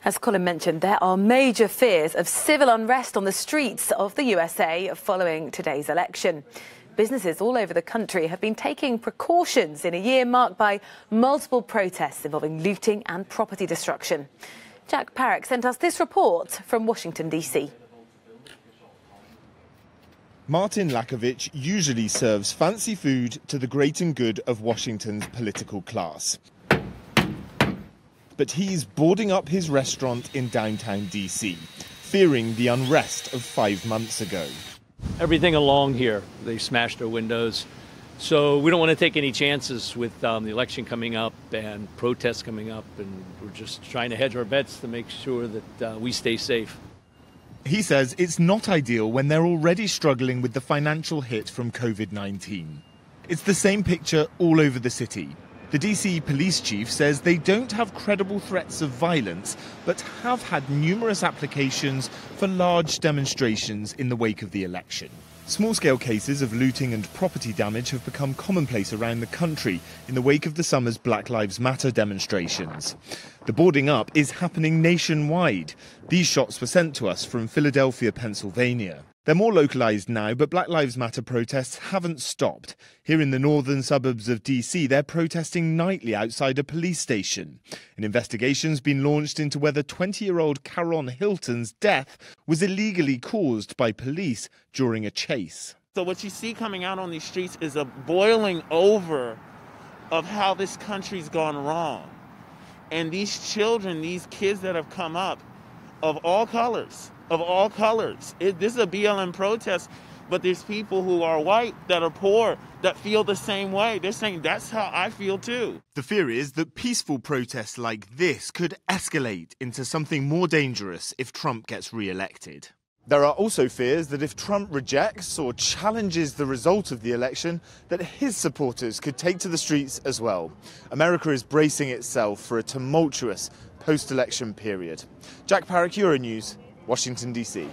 As Colin mentioned, there are major fears of civil unrest on the streets of the USA following today's election. Businesses all over the country have been taking precautions in a year marked by multiple protests involving looting and property destruction. Jack Parrock sent us this report from Washington, D.C. Martin Lakovich usually serves fancy food to the great and good of Washington's political class. But he's boarding up his restaurant in downtown DC, fearing the unrest of 5 months ago. Everything along here, they smashed our windows. So we don't want to take any chances with the election coming up and protests coming up, and we're just trying to hedge our bets to make sure that we stay safe. He says it's not ideal when they're already struggling with the financial hit from COVID-19. It's the same picture all over the city. The DC police chief says they don't have credible threats of violence, but have had numerous applications for large demonstrations in the wake of the election. Small-scale cases of looting and property damage have become commonplace around the country in the wake of the summer's Black Lives Matter demonstrations. The boarding up is happening nationwide. These shots were sent to us from Philadelphia, Pennsylvania. They're more localised now, but Black Lives Matter protests haven't stopped. Here in the northern suburbs of DC, they're protesting nightly outside a police station. An investigation's been launched into whether 20-year-old Caron Hilton's death was illegally caused by police during a chase. So what you see coming out on these streets is a boiling over of how this country's gone wrong. And these children, these kids that have come up of all colors, this is a BLM protest, but there's people who are white, that are poor, that feel the same way. They're saying, that's how I feel too. The fear is that peaceful protests like this could escalate into something more dangerous if Trump gets re-elected. There are also fears that if Trump rejects or challenges the result of the election, that his supporters could take to the streets as well. America is bracing itself for a tumultuous post-election period. Jack Parrock, Euronews, Washington, D.C.